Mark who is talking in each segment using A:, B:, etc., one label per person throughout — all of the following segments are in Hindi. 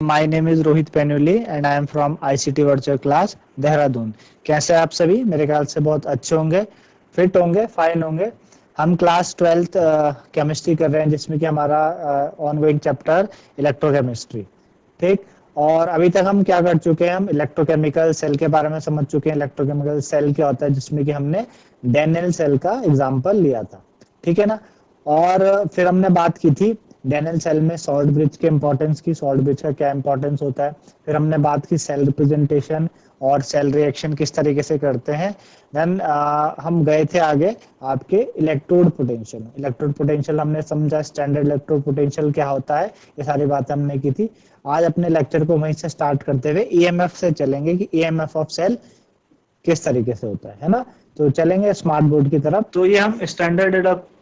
A: My name is Rohit Penuli and I am from ICT virtual class Dehradun. कैसे आप सभी? मेरे ख्याल से बहुत अच्छे होंगे, फिट होंगे, फाइन होंगे। हम क्लास 12th केमिस्ट्री कर रहे हैं, जिसमें कि हमारा ऑनगोइंग चैप्टर इलेक्ट्रोकेमिस्ट्री, ठीक। और अभी तक हम क्या कर चुके हैं? हम इलेक्ट्रोकेमिकल सेल के बारे में समझ चुके हैं। इलेक्ट्रोकेमिकल सेल क्या होता है, जिसमें कि हमने डेनेल सेल का एग्जाम्पल लिया था, ठीक है ना। और फिर हमने बात की थी डेनेल सेल में सॉल्ट ब्रिज के इंपॉर्टेंस की, सॉल्ट ब्रिज का क्या इंपॉर्टेंस होता है। फिर हमने बात की सेल रिप्रेजेंटेशन और सेल रिएक्शन किस तरीके से करते हैं। देन हम गए थे आगे आपके इलेक्ट्रोड पोटेंशियल। इलेक्ट्रोड पोटेंशियल हमने समझा, स्टैंडर्ड इलेक्ट्रोड पोटेंशियल क्या होता है, ये सारी बातें हमने की थी। आज अपने लेक्चर को वहीं से स्टार्ट करते हुए ईएमएफ से चलेंगे कि ईएमएफ ऑफ सेल किस तरीके से होता है ना। तो चलेंगे स्मार्ट बोर्ड की तरफ। तो ये हम स्टैंडर्ड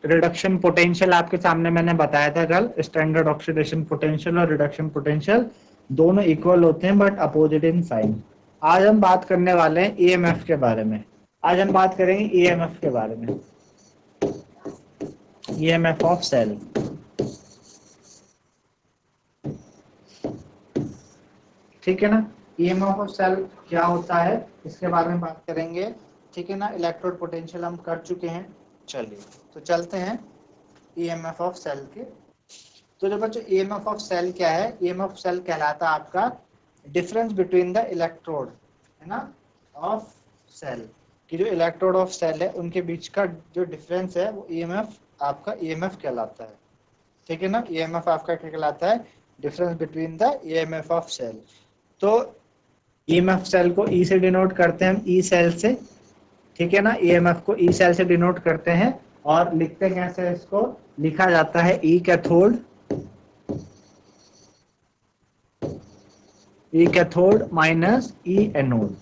A: रिडक्शन पोटेंशियल आपके सामने मैंने बताया था कल। स्टैंडर्ड ऑक्सीडेशन पोटेंशियल और रिडक्शन पोटेंशियल दोनों इक्वल होते हैं बट अपोजिट इन साइन। आज हम बात करने वाले हैं ईएमएफ के बारे में। आज हम बात करेंगे ईएमएफ के बारे में, ईएमएफ ऑफ सेल। ठीक है ना। ईएमएफ ऑफ सेल क्या होता है इसके बारे में बात करेंगे, ठीक है ना। इलेक्ट्रोड पोटेंशियल हम कर चुके हैं। चलिए तो चलते हैं ईएमएफ ऑफ सेल के। तो जो बच्चों ईएमएफ ऑफ सेल क्या है? ईएमएफ ऑफ सेल कहलाता है आपका डिफरेंस बिटवीन द इलेक्ट्रोड, है ना, ऑफ सेल। कि जो इलेक्ट्रोड ऑफ सेल है उनके बीच का जो डिफरेंस है वो ईएमएफ आपका ईएमएफ कहलाता है, ठीक है ना। ईएमएफ आपका क्या कहलाता है? Difference between the EMF of cell. तो ईएमएफ सेल को ई से डिनोट करते हैं हम, ई सेल से, ठीक है ना। ईएमएफ को ई सेल से डिनोट करते हैं और लिखते हैं कैसे? इसको लिखा जाता है E cathode, E cathode minus E anode,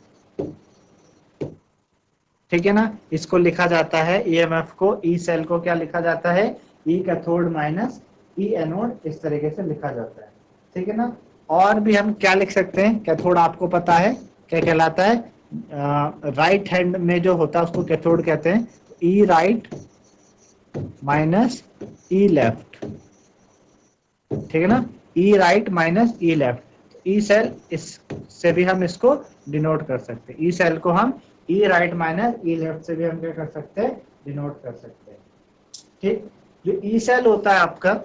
A: ठीक है ना। इसको लिखा जाता है ईएमएफ को, ई सेल को क्या लिखा जाता है? E cathode minus E anode, इस तरीके से लिखा जाता है, ठीक है ना। और भी हम क्या लिख सकते हैं? कैथोड आपको पता है क्या कहलाता है? राइट हैंड में जो होता है उसको कैथोड कहते हैं। ई राइट माइनस ई लेफ्ट, ठीक है ना। ई राइट माइनस ई लेफ्ट। ई सेल इससे भी हम इसको डिनोट कर सकते हैं। ई सेल को हम ई राइट माइनस ई लेफ्ट से भी हम क्या कर सकते हैं? डिनोट कर सकते हैं, ठीक। जो ई सेल होता है आपका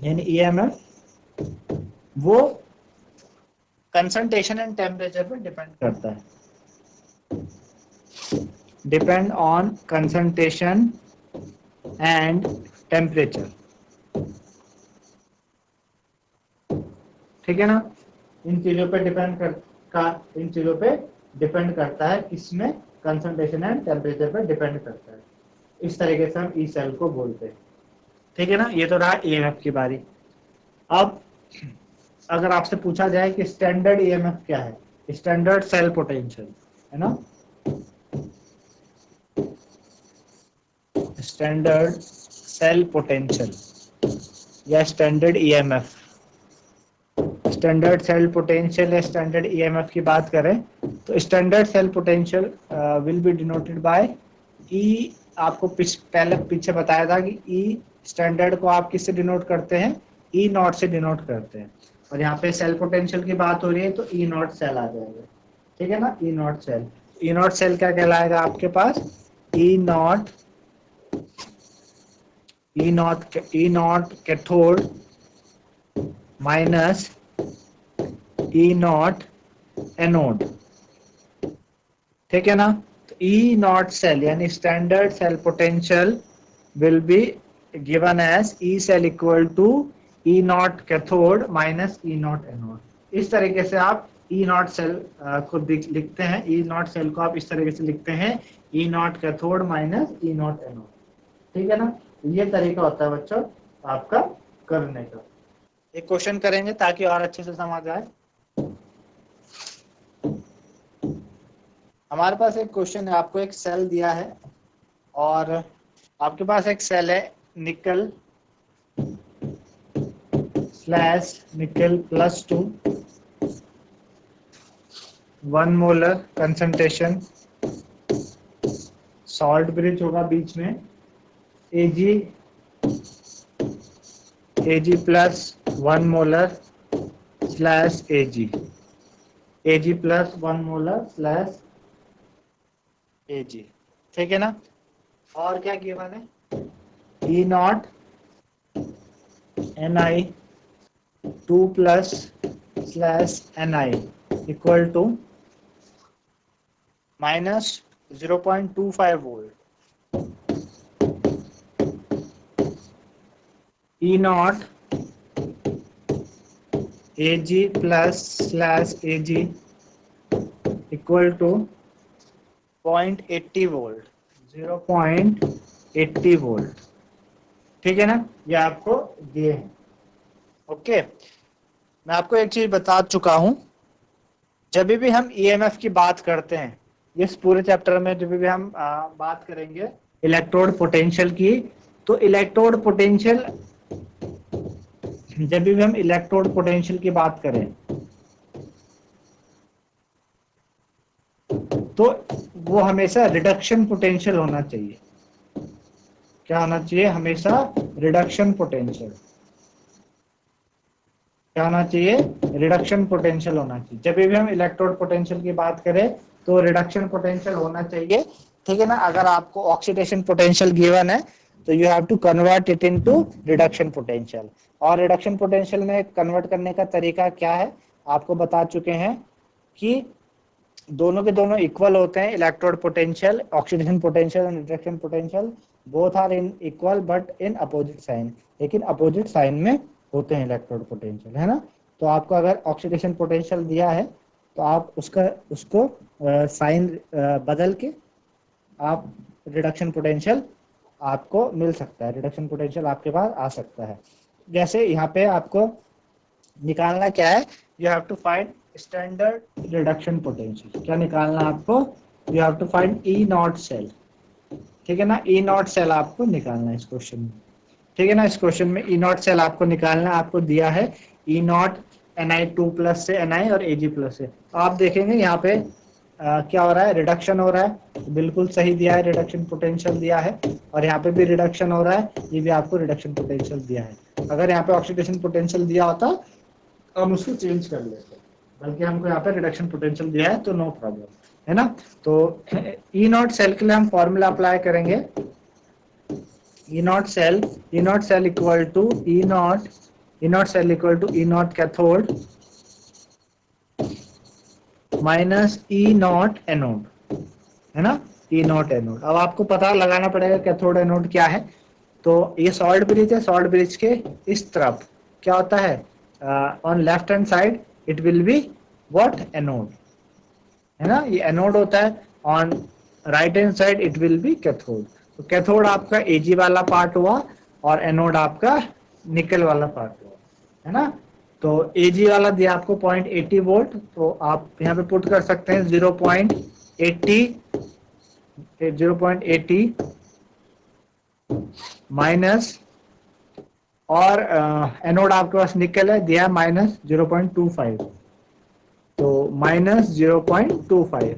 A: यानी ईएमएफ, वो कंसंट्रेशन एंड टेम्परेचर पर डिपेंड करता है। Depend on concentration and temperature, ठीक है ना। इन चीजों पे डिपेंड करता है। किसमें? कंसंट्रेशन एंड टेम्परेचर पे डिपेंड करता है। इस तरीके से हम ई सेल को बोलते हैं, ठीक है ना। ये तो रहा ईएमएफ की बारी। अब अगर आपसे पूछा जाए कि स्टैंडर्ड ईएमएफ क्या है, स्टैंडर्ड सेल पोटेंशियल, है ना, स्टैंडर्ड सेल पोटेंशियल या standard EMF, standard cell potential या स्टैंडर्ड ईएमएफ की बात करें तो standard cell potential will be denoted by E. आपको पहले पीछे बताया था कि ई स्टैंडर्ड को आप किससे डिनोट करते हैं? ई नॉट से डिनोट करते हैं। और यहाँ पे सेल पोटेंशियल की बात हो रही है तो ई नॉट सेल आ जाएगा, ठीक है ना। E naught cell, E naught cell क्या कहलाएगा आपके पास? E naught cathode minus E naught anode, ठीक है ना। तो ई नॉट सेल यानी standard cell potential will be given as E cell equal to E naught cathode minus E naught anode. इस तरीके से आप ई नॉट सेल को लिखते हैं। ई नॉट सेल को आप इस तरीके से लिखते हैं, E naught cathode minus E naught anode, ठीक है ना। ये तरीका होता है बच्चों आपका करने का। एक क्वेश्चन करेंगे ताकि और अच्छे से समझ आए। हमारे पास एक क्वेश्चन है, आपको एक सेल दिया है और आपके पास एक सेल है निकल स्लैश निकल +2, 1 मोलर कंसंट्रेशन, सॉल्ट ब्रिज होगा बीच में, Ag +1 molar slash AG plus 1 molar slash AG. ठीक है ना। और क्या गिवन है, E naught N I 2 plus slash N I equal to minus 0.25 volt, E naught AG plus slash AG equal to 0.80 volt, 0.80 volt. ठीक है ना, ये आपको दिए हैं। ओके, मैं आपको एक चीज बता चुका हूं, जब भी हम ईएमएफ की बात करते हैं, इस पूरे चैप्टर में जब भी हम बात करेंगे इलेक्ट्रोड पोटेंशियल की, तो इलेक्ट्रोड पोटेंशियल, जब भी हम इलेक्ट्रोड पोटेंशियल की बात करें तो वो हमेशा रिडक्शन पोटेंशियल होना चाहिए। क्या होना चाहिए, हमेशा रिडक्शन पोटेंशियल। क्या होना चाहिए, रिडक्शन पोटेंशियल होना चाहिए। जब भी हम इलेक्ट्रोड पोटेंशियल की बात करें तो रिडक्शन पोटेंशियल होना चाहिए। ठीक है ना। अगर आपको ऑक्सीडेशन पोटेंशियल गिवन है तो you have to convert it into reduction potential. और रिडक्शन पोटेंशियल में कन्वर्ट करने का तरीका क्या है, आपको बता चुके हैं कि दोनों के दोनों इक्वल होते हैं। Electrode potential, oxidation potential and reduction potential both are in equal but in opposite sign, लेकिन अपोजिट साइन में होते हैं इलेक्ट्रोड पोटेंशियल, है ना। तो आपको अगर ऑक्सीडेशन पोटेंशियल दिया है तो आप उसको साइन बदल के आप रिडक्शन पोटेंशियल आपको मिल सकता है, रिडक्शन पोटेंशियल आपके पास आ सकता है। जैसे यहाँ पे आपको निकालना क्या है, you have to find standard reduction potential. क्या निकालना है आपको, you have to find E naught cell. ठीक है ना, ई नॉट सेल आपको निकालना है इस क्वेश्चन में। ठीक है ना, इस क्वेश्चन में ई नॉट सेल आपको निकालना है। आपको दिया है ई नॉट Ni2 प्लस से Ni और Ag प्लस से। आप देखेंगे यहाँ पे क्या हो रहा है, रिडक्शन हो रहा है, तो बिल्कुल सही दिया है, रिडक्शन पोटेंशियल दिया है। और यहाँ पे भी रिडक्शन हो रहा है, ये भी आपको रिडक्शन पोटेंशियल दिया है। अगर यहाँ पे ऑक्सीडेशन पोटेंशियल दिया होता हम उसको चेंज कर लेते, बल्कि हमको यहाँ पे रिडक्शन पोटेंशियल दिया है तो नो प्रॉब्लम, है ना। तो ई नॉट सेल के लिए हम फॉर्मूला अप्लाई करेंगे, E naught cell equal to E naught cell equal to E naught cathode minus E naught anode, है ना, ई नॉट एनोड। अब आपको पता लगाना पड़ेगा कैथोड एनोड क्या है। तो ये सॉल्ट ब्रिज है, सॉल्ट ब्रिज के इस तरफ क्या होता है, on left hand side it will be what, anode, है ना, ये एनोड होता है। On right hand side it will be cathode. तो कैथोड आपका एजी वाला पार्ट हुआ और एनोड आपका निकल वाला पार्ट हुआ, है ना। तो एजी वाला दिया आपको 0.80 वोल्ट, तो आप यहाँ पे पुट कर सकते हैं 0.80 माइनस, और एनोड आपके पास निकल है, दिया माइनस 0.25, तो माइनस 0.25।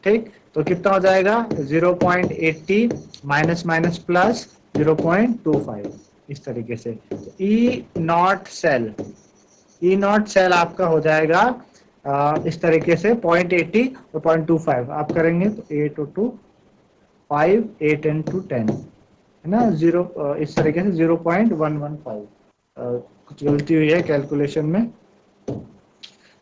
A: ठीक, तो कितना हो जाएगा 0.80 माइनस माइनस प्लस 0.25, इस तरीके से। ई नॉट सेल आपका हो जाएगा इस तरीके से 0.80 और 0.25 आप करेंगे तो 8 और 2 5 8 and 2 10, है ना, जीरो, इस तरीके से 0.115। कुछ गलती हुई है कैलकुलेशन में,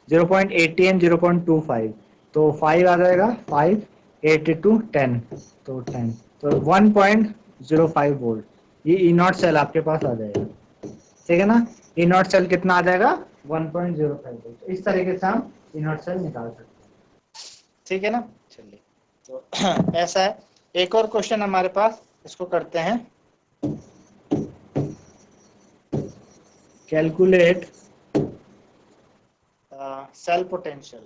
A: 0.80 एंड 0.25, तो 5 आ जाएगा, 5 8 टू 10, तो 10, तो 1.05 वोल्ट ये ई नॉट सेल आपके पास आ जाएगा। ठीक है ना, ई नॉट सेल कितना आ जाएगा 1.05 वोल्ट। इस तरीके से हम ई नॉट सेल निकाल सकते हैं। ठीक है ना, चलिए, तो ऐसा है। एक और क्वेश्चन हमारे पास, इसको करते हैं, calculate cell potential.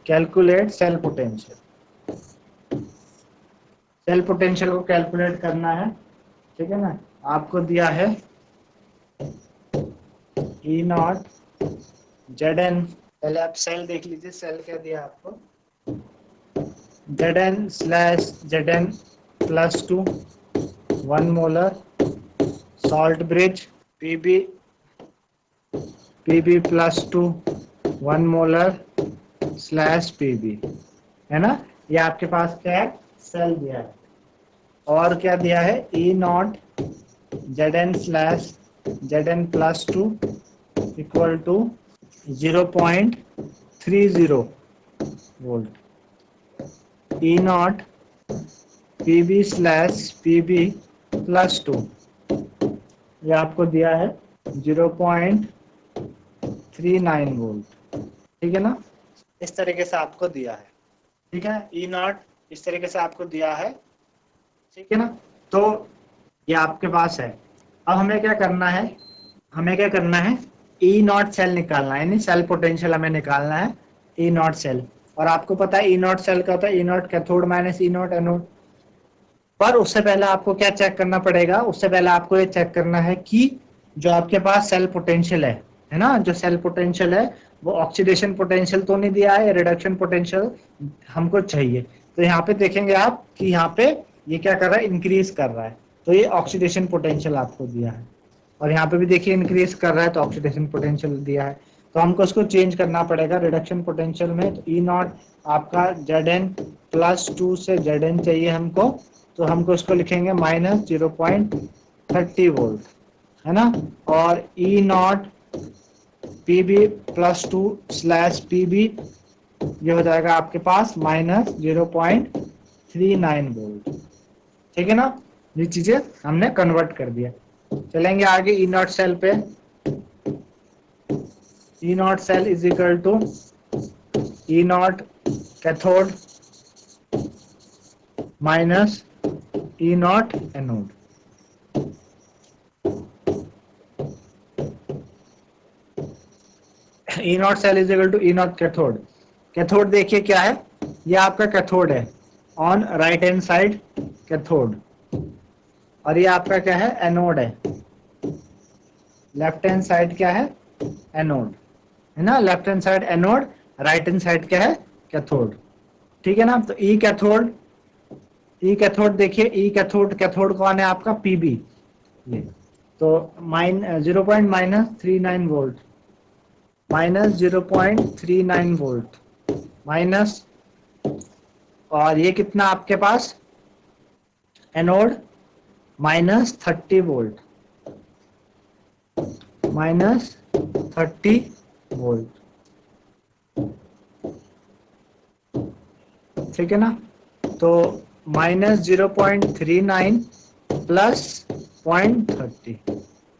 A: Calculate cell potential. Cell potential को कैलकुलेट करना है। ठीक है ना, आपको दिया है ई नॉट जेड, पहले आप सेल देख लीजिए, सेल क्या दिया आपको, Z N slash Z N +2 1 molar, salt bridge Pb +2 1 molar /Pb, है ना। ये आपके पास क्या है, सेल दिया है। और क्या दिया है, E0 Zn +2 equal to 0.30 volt, E0 Pb/Pb +2, ये आपको दिया है 0.39 वोल्ट, ठीक है ना। इस तरीके से आपको दिया है, ठीक है। E0 इस तरीके से आपको दिया है, ठीक है ना। तो ये आपके पास है। अब हमें क्या करना है, E0 सेल निकालना है, यानी सेल पोटेंशियल हमें निकालना है E0 सेल। और आपको पता है E0 सेल का होता है E0 cathode minus E0 anode. पर उससे पहले आपको क्या चेक करना पड़ेगा, उससे पहले आपको ये चेक करना है कि जो आपके पास सेल पोटेंशियल है ना, जो सेल पोटेंशियल है वो ऑक्सीडेशन पोटेंशियल तो नहीं दिया है, रिडक्शन पोटेंशियल हमको चाहिए। तो यहाँ पे देखेंगे आप कि यहाँ पे ये क्या कर रहा है, इंक्रीज कर रहा है, तो ये ऑक्सीडेशन पोटेंशियल आपको दिया है। और यहाँ पे भी देखिए इंक्रीज कर रहा है, तो ऑक्सीडेशन पोटेंशियल दिया है। तो हमको उसको चेंज करना पड़ेगा रिडक्शन पोटेंशियल में। तो E0 आपका Zn +2 से Zn चाहिए हमको, तो हमको इसको लिखेंगे -0.30 वोल्ट, है ना। और E0 Pb +2/Pb ये हो जाएगा आपके पास -0.39 वोल्ट, ठीक है ना। ये चीजें हमने कन्वर्ट कर दिया। चलेंगे आगे E0 सेल पे। E0 cell is equal to E0 cathode minus E0 anode. E0 cell is equal to E0 cathode. Cathode देखिए क्या है, ये आपका कैथोड है, on right hand side cathode, और ये आपका क्या है, एनोड है, लेफ्ट हैंड साइड क्या है, एनोड, है ना। Left hand side anode, right hand side क्या है, कैथोड, ठीक है ना। तो ई कैथोड देखिए, ई कैथोड कौन है आपका, Pb, ये तो -0.39 वोल्ट, -0.39 वोल्ट माइनस, और ये कितना आपके पास एनोड -30 वोल्ट, -30 वोल्ट, ठीक है ना। तो -0.39 प्लस 0.30,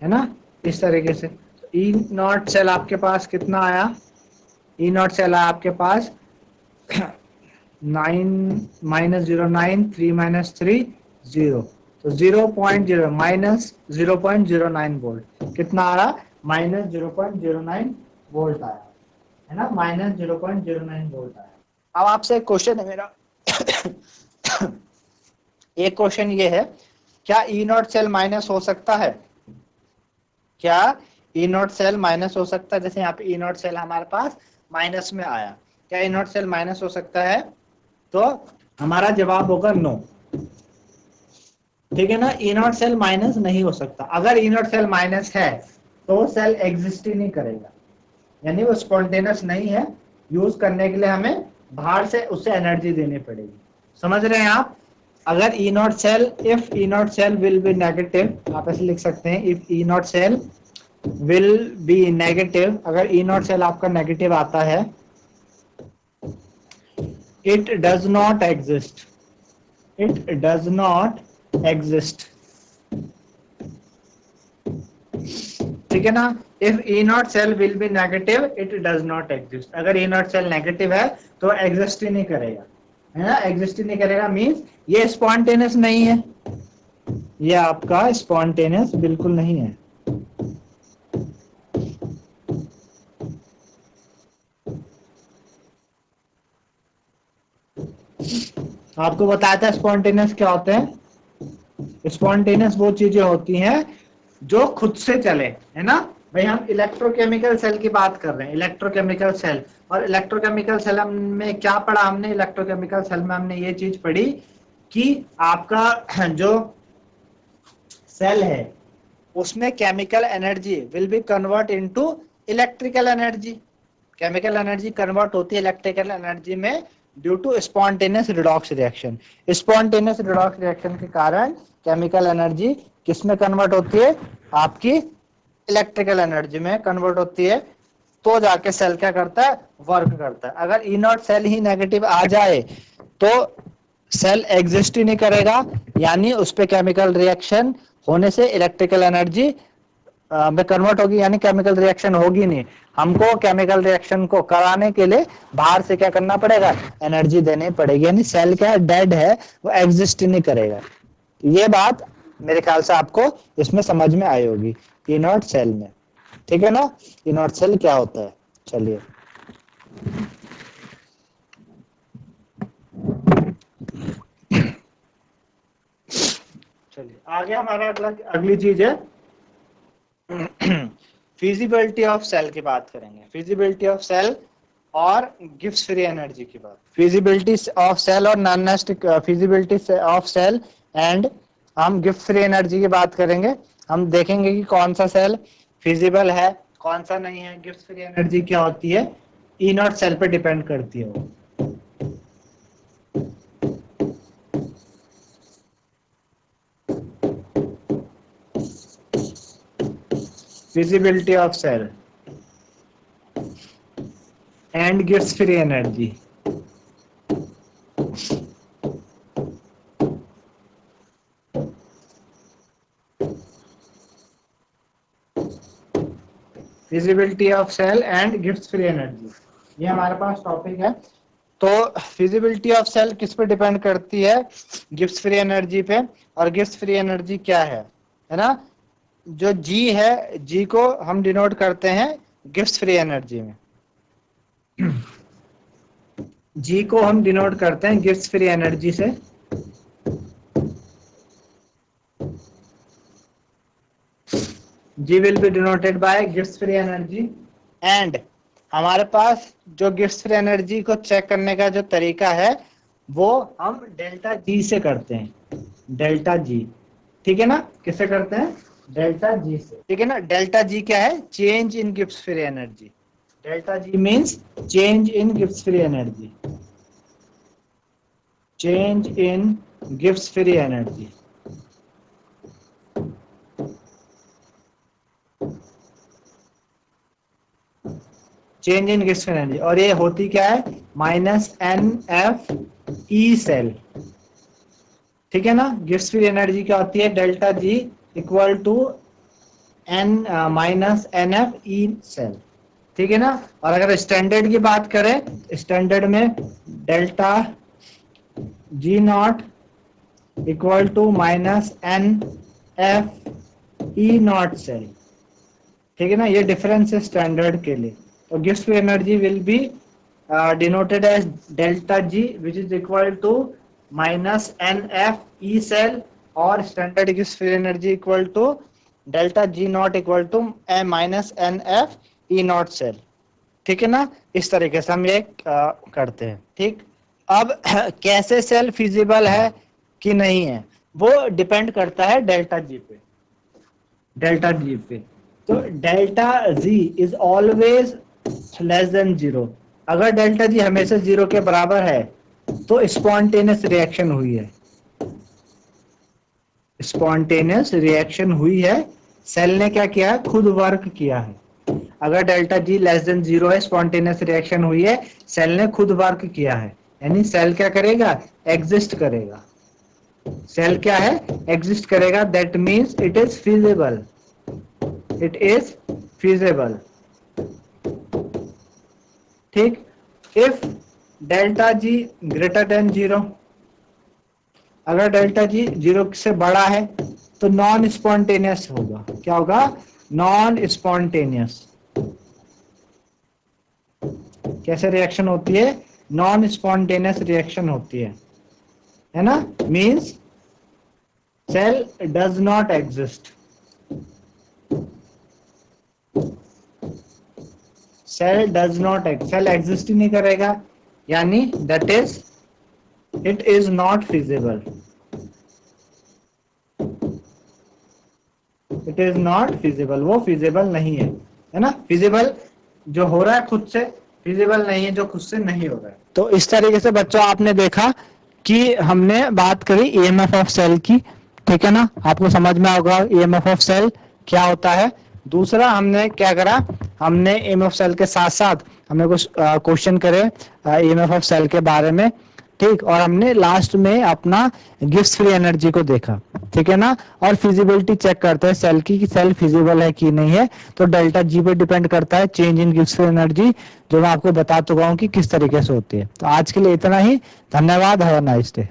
A: है ना, इस तरीके से। E0 सेल आपके पास कितना आया, E0 सेल आया आपके पास 9 -09 3 -3 0, तो 0.09 वोल्ट कितना आ रहा, -0.09 वोल्ट आया, है ना, -0.09 वोल्ट आया। अब आपसे एक क्वेश्चन है मेरा एक क्वेश्चन ये है, क्या E0 सेल माइनस हो सकता है, क्या E0 सेल माइनस हो सकता है। जैसे यहाँ पे E0 सेल हमारे पास माइनस में आया, क्या E0 सेल माइनस हो सकता है, तो हमारा जवाब होगा नो, ठीक है ना। E0 सेल माइनस नहीं हो सकता। अगर E0 सेल माइनस है तो सेल एग्जिस्ट ही नहीं करेगा, यानी वो स्पॉन्टेनियस नहीं है, यूज करने के लिए हमें बाहर से उससे एनर्जी देनी पड़ेगी, समझ रहे हैं आप। अगर E0 cell, if E0 cell will be negative, आप ऐसे लिख सकते हैं, if E0 cell will be negative, अगर E0 सेल आपका नेगेटिव आता है, इट डज नॉट एग्जिस्ट, ठीक है ना। If E0 cell will be negative, it does not exist, अगर E0 सेल नेगेटिव है तो एग्जिस्ट ही नहीं करेगा, है ना, एग्जिस्ट ही नहीं करेगा, मींस ये स्पॉन्टेनियस नहीं है, ये आपका स्पॉन्टेनियस बिल्कुल नहीं है। आपको बताया था स्पॉन्टेनियस क्या होते हैं। स्पॉन्टेनियस वो चीजें होती हैं जो खुद से चले, है ना। भाई हम इलेक्ट्रोकेमिकल सेल की बात कर रहे हैं, इलेक्ट्रोकेमिकल सेल, और इलेक्ट्रोकेमिकल सेल में क्या पढ़ा हमने, इलेक्ट्रोकेमिकल सेल में हमने ये चीज पढ़ी कि आपका जो सेल है उसमें chemical energy will be convert into electrical energy. Chemical energy convert होती है इलेक्ट्रिकल एनर्जी में due to spontaneous redox reaction. Spontaneous redox reaction के कारण केमिकल एनर्जी किस में कन्वर्ट होती है, आपकी इलेक्ट्रिकल एनर्जी में कन्वर्ट होती है, तो जाके सेल क्या करता है, वर्क करता है। अगर ई नॉट सेल ही नेगेटिव आ जाए तो सेल एग्जिस्ट ही नहीं करेगा, यानी उस पे केमिकल रिएक्शन होने से इलेक्ट्रिकल एनर्जी में कन्वर्ट होगी, यानी केमिकल रिएक्शन होगी नहीं। हमको केमिकल रिएक्शन को कराने के लिए बाहर से क्या करना पड़ेगा, एनर्जी देनी पड़ेगी, यानी सेल क्या है, डेड है, वो एग्जिस्ट ही नहीं करेगा। ये बात मेरे ख्याल से आपको इसमें समझ में आई होगी ई नॉट सेल में, ठीक है ना। ई नॉट सेल क्या होता है, चलिए आगे हमारा अगली चीज है फिजिबिलिटी ऑफ सेल की बात करेंगे। फिजिबिलिटी ऑफ सेल और गिब्स फ्री एनर्जी की बात। फिजिबिलिटी ऑफ सेल और non nest feasibility of cell and हम गिब्स फ्री एनर्जी की बात करेंगे। हम देखेंगे कि कौन सा सेल फिजिबल है, कौन सा नहीं है। गिब्स फ्री एनर्जी क्या होती है, ई नॉट सेल पे डिपेंड करती है वो। Feasibility of cell and gives free energy. Feasibility of cell and gives free energy, ये हमारे पास टॉपिक है। तो फिजिबिलिटी ऑफ सेल किस पे डिपेंड करती है, गिब्स फ्री एनर्जी पे। और गिब्स फ्री एनर्जी क्या है ना, जो जी है, जी को हम डिनोट करते हैं गिब्स फ्री एनर्जी में। जी को हम डिनोट करते हैं गिब्स फ्री एनर्जी से। G will be denoted by Gibbs free energy. And हमारे पास जो गिब्स फ्री एनर्जी को चेक करने का जो तरीका है वो हम डेल्टा जी से करते हैं। डेल्टा जी, ठीक है ना, किससे करते हैं, डेल्टा जी से, ठीक है ना। डेल्टा जी क्या है, change in Gibbs free energy. Delta G means change in Gibbs free energy, change in Gibbs free energy. Change in Gibbs free energy, और ये होती क्या है, minus N F E cell, ठीक है ना। गिब्स फ्री एनर्जी क्या होती है, delta G equal to N minus N F E cell, ठीक है ना। और अगर स्टैंडर्ड की बात करें, स्टैंडर्ड में delta G naught equal to minus N F E naught cell, ठीक है ना। ये डिफरेंस है स्टैंडर्ड के लिए। तो Gibbs free energy will be denoted as delta G which is equal to minus N F E cell, और standard Gibbs free energy equal to delta G naught equal to minus N F E naught cell, ठीक है ना। इस तरीके से हम ये करते हैं, ठीक। अब कैसे सेल फिजिबल है कि नहीं है, वो डिपेंड करता है डेल्टा जी पे। डेल्टा जी पे तो delta G is always less than zero. अगर डेल्टा जी हमेशा जीरो के बराबर है तो स्पॉन्टेनियस रिएक्शन हुई है, स्पॉन्टेनियस रिएक्शन हुई है, सेल ने क्या किया है, खुद वर्क किया है। अगर डेल्टा जी लेस देन जीरो है, स्पॉन्टेनियस रिएक्शन हुई है, सेल ने खुद वर्क किया है, यानी सेल क्या करेगा, एग्जिस्ट करेगा। सेल क्या है, एग्जिस्ट करेगा, that means it is feasible, it is feasible, ठीक। If delta G greater than zero, अगर डेल्टा जी जीरो से बड़ा है तो नॉन स्पॉन्टेनियस होगा। क्या होगा, नॉन स्पॉन्टेनियस। कैसे रिएक्शन होती है, नॉन स्पॉन्टेनियस रिएक्शन होती है ना। Means cell does not exist, cell does not cell exist ही नहीं करेगा, यानी that is it is not feasible, it is not feasible, वो फिजिबल नहीं है ना। फिजिबल जो हो रहा है खुद से, फिजिबल नहीं है जो खुद से नहीं हो रहा है। तो इस तरीके से बच्चों आपने देखा कि हमने बात करी ईएमएफ ऑफ सेल की, ठीक है ना। आपको समझ में होगा ईएमएफ ऑफ सेल क्या होता है। दूसरा हमने क्या करा, हमने ईएमएफ सेल के साथ साथ हमने कुछ क्वेश्चन करे ईएमएफ ऑफ सेल के बारे में, ठीक। और हमने लास्ट में अपना गिब्स फ्री एनर्जी को देखा, ठीक है ना। और फिजिबिलिटी चेक करते हैं सेल की कि सेल फिजिबल है कि नहीं है। तो डेल्टा जी पे डिपेंड करता है change in Gibbs free energy, जो मैं आपको बता चुका हूँ कि किस तरीके से होती है। तो आज के लिए इतना ही, धन्यवाद, हैव अ नाइस डे।